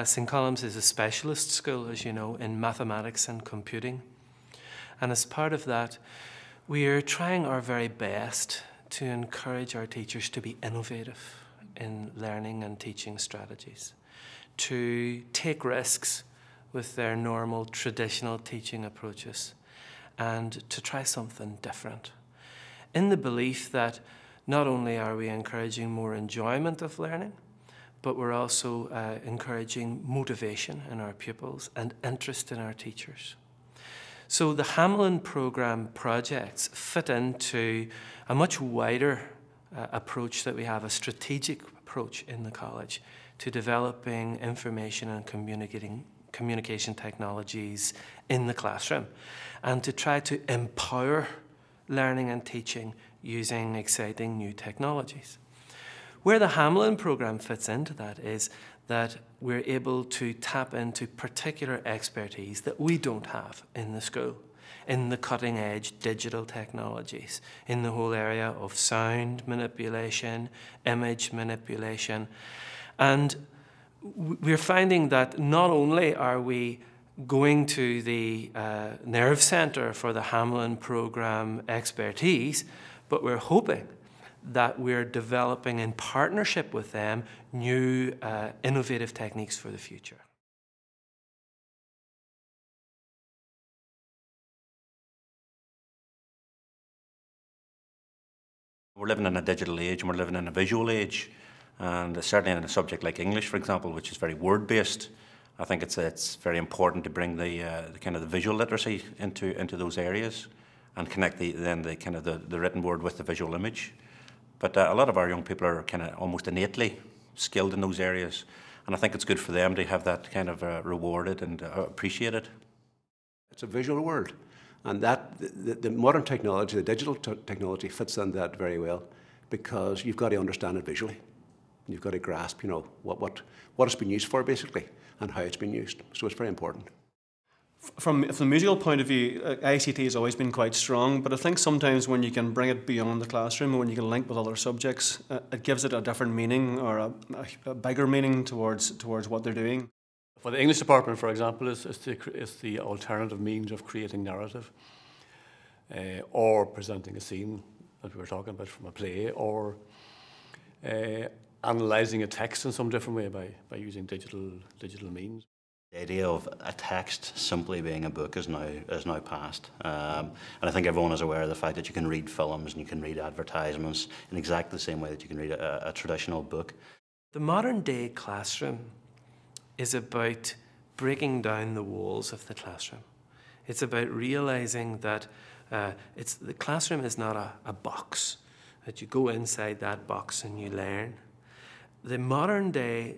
St Columbs is a specialist school, as you know, in mathematics and computing. And as part of that, we are trying our very best to encourage our teachers to be innovative in learning and teaching strategies, to take risks with their normal, traditional teaching approaches, and to try something different, in the belief that not only are we encouraging more enjoyment of learning, but we're also encouraging motivation in our pupils and interest in our teachers. So the Hamlin Programme projects fit into a much wider approach that we have, a strategic approach in the college to developing information and communication technologies in the classroom, and to try to empower learning and teaching using exciting new technologies. Where the Hamlin Programme fits into that is that we're able to tap into particular expertise that we don't have in the school, in the cutting-edge digital technologies, in the whole area of sound manipulation, image manipulation. And we're finding that not only are we going to the nerve centre for the Hamlin Programme expertise, but we're hoping that we're developing in partnership with them new innovative techniques for the future. We're living in a digital age and we're living in a visual age, and certainly in a subject like English, for example, which is very word-based, I think it's very important to bring the kind of the visual literacy into those areas and connect the written word with the visual image. But a lot of our young people are kind of almost innately skilled in those areas, and I think it's good for them to have that kind of rewarded and appreciated. It's a visual world, and that the modern technology, the digital technology, fits in that very well, because you've got to understand it visually. You've got to grasp, you know, what it's been used for, basically, and how it's been used. So it's very important. From the musical point of view, ICT has always been quite strong, but I think sometimes when you can bring it beyond the classroom and when you can link with other subjects, it gives it a different meaning, or a bigger meaning towards what they're doing. For the English department, for example, it's the alternative means of creating narrative, or presenting a scene that we were talking about from a play, or analysing a text in some different way by using digital means. The idea of a text simply being a book is now past, and I think everyone is aware of the fact that you can read films and you can read advertisements in exactly the same way that you can read a traditional book. The modern day classroom is about breaking down the walls of the classroom. It's about realising that the classroom is not a box, that you go inside that box and you learn. The modern day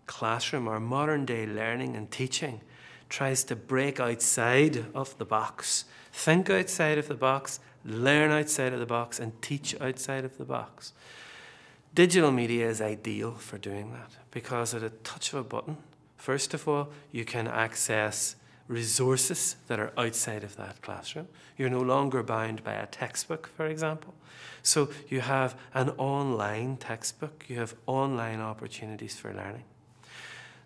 classroom, or modern day learning and teaching, tries to break outside of the box, think outside of the box, learn outside of the box, and teach outside of the box. Digital media is ideal for doing that, because at a touch of a button, first of all, you can access resources that are outside of that classroom. You're no longer bound by a textbook, for example. So you have an online textbook, you have online opportunities for learning.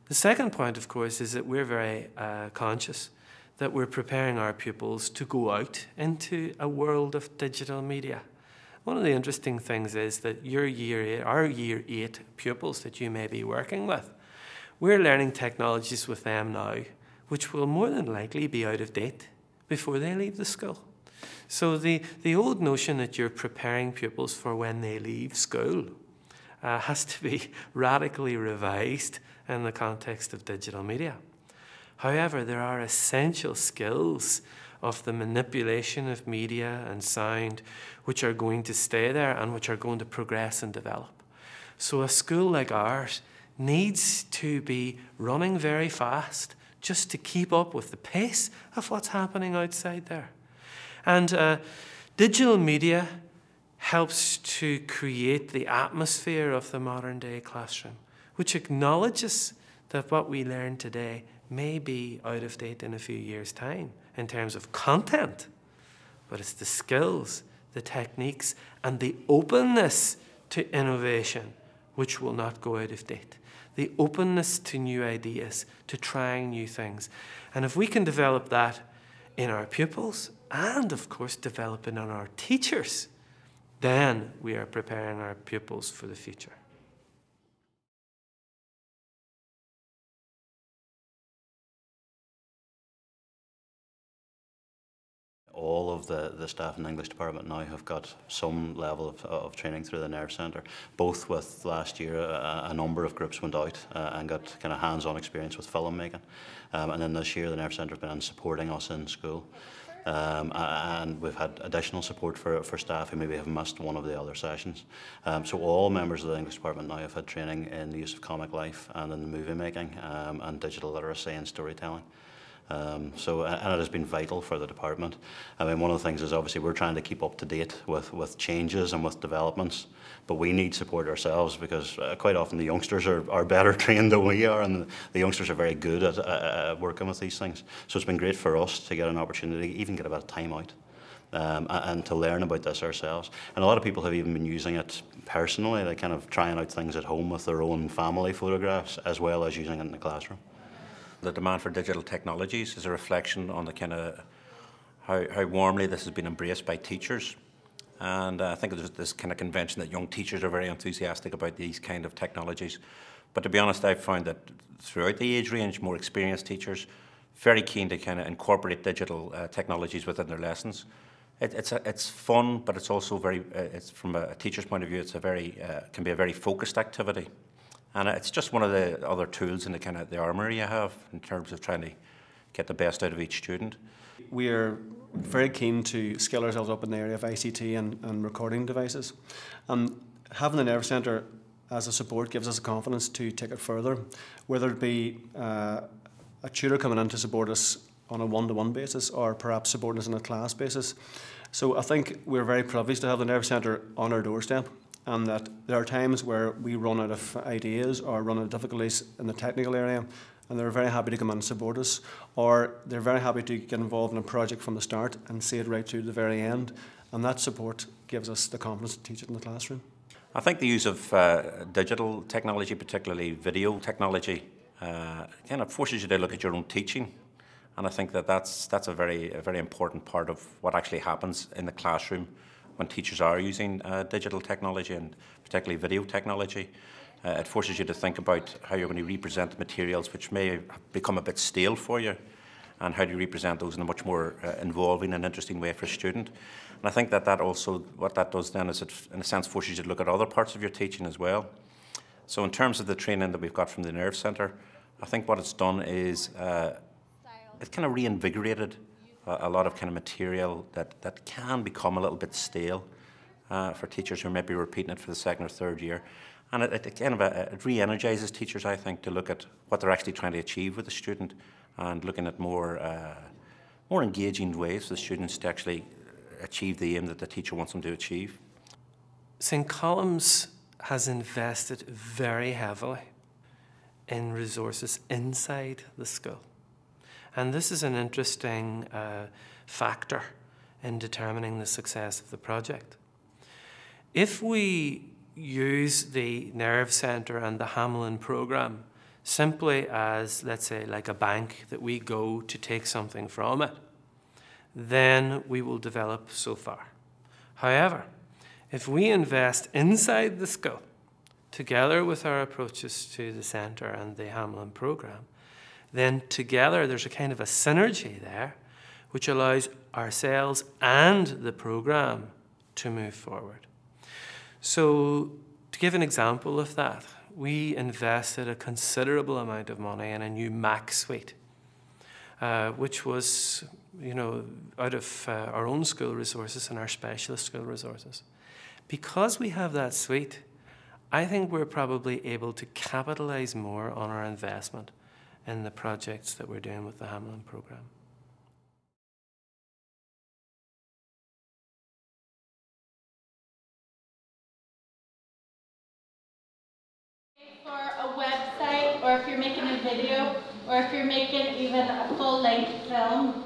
The second point, of course, is that we're very conscious that we're preparing our pupils to go out into a world of digital media. One of the interesting things is that our year 8 pupils that you may be working with, we're learning technologies with them now, which will more than likely be out of date before they leave the school. So the old notion that you're preparing pupils for when they leave school has to be radically revised in the context of digital media. However, there are essential skills of the manipulation of media and sound which are going to stay there and which are going to progress and develop. So a school like ours needs to be running very fast just to keep up with the pace of what's happening outside there. And digital media helps to create the atmosphere of the modern day classroom, which acknowledges that what we learn today may be out of date in a few years' time in terms of content, but it's the skills, the techniques, and the openness to innovation which will not go out of date. The openness to new ideas, to trying new things. And if we can develop that in our pupils and, of course, develop it in our teachers, then we are preparing our pupils for the future. All of the staff in the English department now have got some level of training through the Nerve Centre. Both with last year, a number of groups went out and got kind of hands-on experience with filmmaking. And then this year, the Nerve Centre have been supporting us in school. And we've had additional support for staff who maybe have missed one of the other sessions. So all members of the English department now have had training in the use of comic life and in the movie making and digital literacy and storytelling. And it has been vital for the department. I mean, one of the things is obviously we're trying to keep up to date with changes and with developments, but we need support ourselves because quite often the youngsters are better trained than we are, and the youngsters are very good at working with these things. So it's been great for us to get an opportunity, even get a bit of time out, and to learn about this ourselves. And a lot of people have even been using it personally, like kind of trying out things at home with their own family photographs, as well as using it in the classroom. The demand for digital technologies is a reflection on the kind of how warmly this has been embraced by teachers. And I think there's this kind of convention that young teachers are very enthusiastic about these kind of technologies. But to be honest, I've found that throughout the age range, more experienced teachers very keen to kind of incorporate digital technologies within their lessons. It's fun, but it's also very, it's from a teacher's point of view, it's a very can be a very focused activity. And it's just one of the other tools in the kind of the armoury you have in terms of trying to get the best out of each student. We are very keen to skill ourselves up in the area of ICT and recording devices. And having the Nerve Centre as a support gives us the confidence to take it further, whether it be a tutor coming in to support us on a one-to-one basis or perhaps supporting us on a class basis. So I think we're very privileged to have the Nerve Centre on our doorstep, and that there are times where we run out of ideas or run out of difficulties in the technical area, and they're very happy to come in and support us, or they're very happy to get involved in a project from the start and see it right through to the very end, and that support gives us the confidence to teach it in the classroom. I think the use of digital technology, particularly video technology, kind of forces you to look at your own teaching, and I think that's a very important part of what actually happens in the classroom when teachers are using digital technology and particularly video technology. It forces you to think about how you're going to represent materials which may become a bit stale for you, and how do you represent those in a much more involving and interesting way for a student. And I think that also, what that does then is it, in a sense, forces you to look at other parts of your teaching as well. So in terms of the training that we've got from the Nerve Centre, I think what it's done is it's kind of reinvigorated a lot of kind of material that can become a little bit stale for teachers who may be repeating it for the second or third year. And it kind of it re-energizes teachers, I think, to look at what they're actually trying to achieve with the student and looking at more engaging ways for the students to actually achieve the aim that the teacher wants them to achieve. St Columbs has invested very heavily in resources inside the school. And this is an interesting factor in determining the success of the project. If we use the Nerve Centre and the Hamelin programme simply as, let's say, like a bank that we go to take something from it, then we will develop so far. However, if we invest inside the school, together with our approaches to the centre and the Hamelin programme, then together there's a kind of a synergy there which allows ourselves and the programme to move forward. So to give an example of that, we invested a considerable amount of money in a new Mac suite, which was, out of our own school resources and our specialist school resources. Because we have that suite, I think we're probably able to capitalise more on our investment in the projects that we're doing with the Hamelin programme. For a website, or if you're making a video, or if you're making even a full-length film,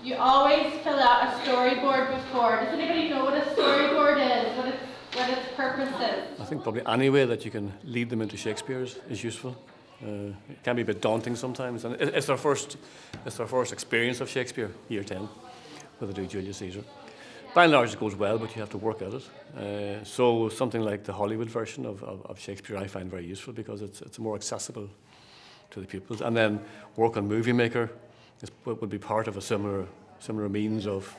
you always fill out a storyboard before. Does anybody know what a storyboard is? What its purposes? I think probably any way that you can lead them into Shakespeare is useful. It can be a bit daunting sometimes, and it's their first experience of Shakespeare, year 10, where they do Julius Caesar. By and large, it goes well, but you have to work at it. So something like the Hollywood version of Shakespeare I find very useful because it's more accessible to the pupils. And then work on Movie Maker would be part of a similar means of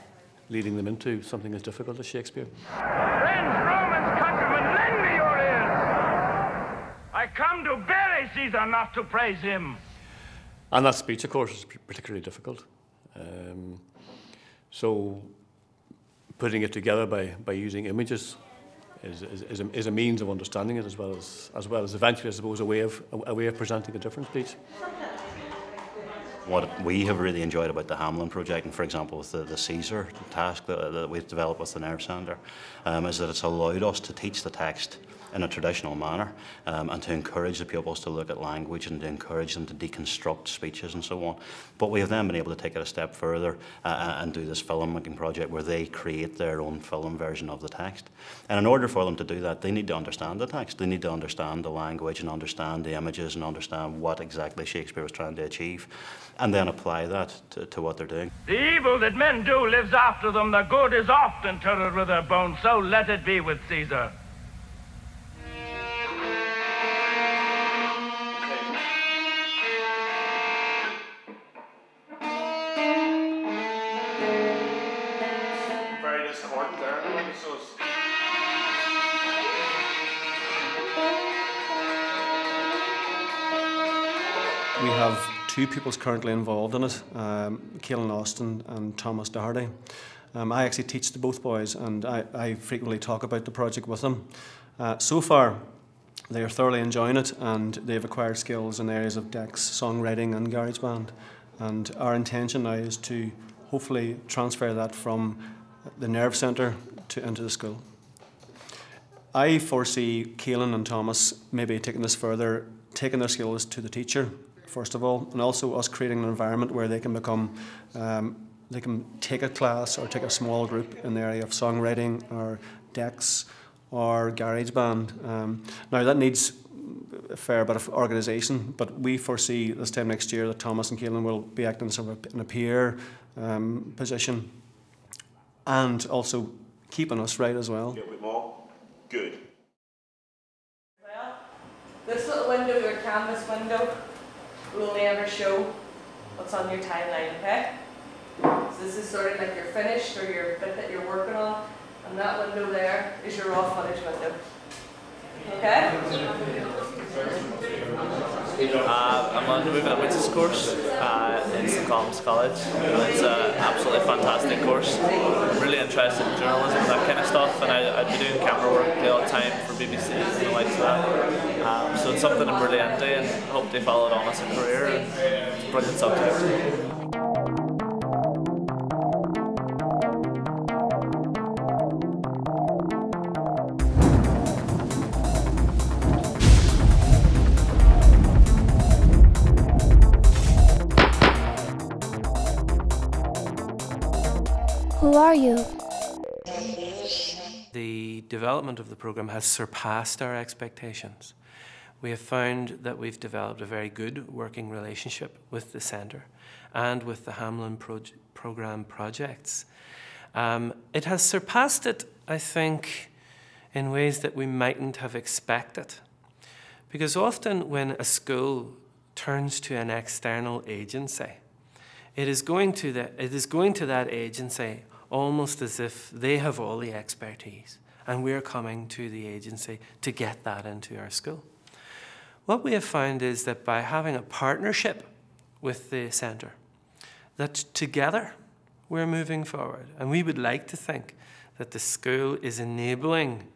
leading them into something as difficult as Shakespeare. Friends, Romans, countrymen, lend me your ears. I come to bury Caesar, not to praise him. And that speech, of course, is particularly difficult. So putting it together by using images is a means of understanding it as well as eventually, I suppose, a way of presenting a different speech. What we have really enjoyed about the Hamlin project, and for example with the Caesar task that we've developed with the Nerve Centre, is that it's allowed us to teach the text in a traditional manner and to encourage the pupils to look at language and to encourage them to deconstruct speeches and so on. But we have then been able to take it a step further and do this film-making project where they create their own film version of the text. And in order for them to do that, they need to understand the text. They need to understand the language and understand the images and understand what exactly Shakespeare was trying to achieve, and then apply that to what they're doing. The evil that men do lives after them. The good is oft interred with their bones. So let it be with Caesar. Very discordant there. So We have two pupils currently involved in it, Caelan Austin and Thomas Doherty. I actually teach to both boys, and I frequently talk about the project with them. So far, they are thoroughly enjoying it, and they've acquired skills in areas of decks, songwriting and GarageBand. And our intention now is to hopefully transfer that from the Nerve Centre into the school. I foresee Caelan and Thomas maybe taking this further, taking their skills to the teacher, first of all, and also us creating an environment where they can become, they can take a class or take a small group in the area of songwriting or decks or GarageBand. Now that needs a fair bit of organisation, but we foresee this time next year that Thomas and Caelan will be acting sort of in a peer position and also keeping us right as well. get a bit more. Good. Well, this little window, your canvas window, will only ever show what's on your timeline, okay? So this is sort of like your finished or your bit that you're working on, and that window there is your raw footage window. Okay? I'm on the Moving at Witches course in St Columbs College. It's an absolutely fantastic course. I'm really interested in journalism and that kind of stuff, and I'd be doing camera work the odd time for BBC and the likes of that. So it's something I'm really into and hope to follow it on as a career. And it's a brilliant subject. Who are you? The development of the programme has surpassed our expectations. We have found that we've developed a very good working relationship with the centre and with the Hamlin programme projects. It has surpassed it, I think, in ways that we mightn't have expected. Because often when a school turns to an external agency, it is going to that agency almost as if they have all the expertise and we're coming to the agency to get that into our school. What we have found is that by having a partnership with the centre, that together we're moving forward, and we would like to think that the school is enabling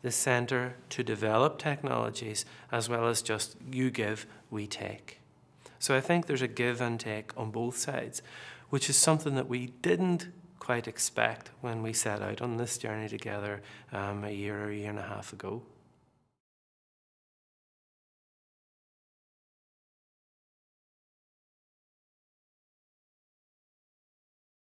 the centre to develop technologies as well as just you give, we take. So I think there's a give and take on both sides, which is something that we didn't quite expect when we set out on this journey together a year or a year and a half ago.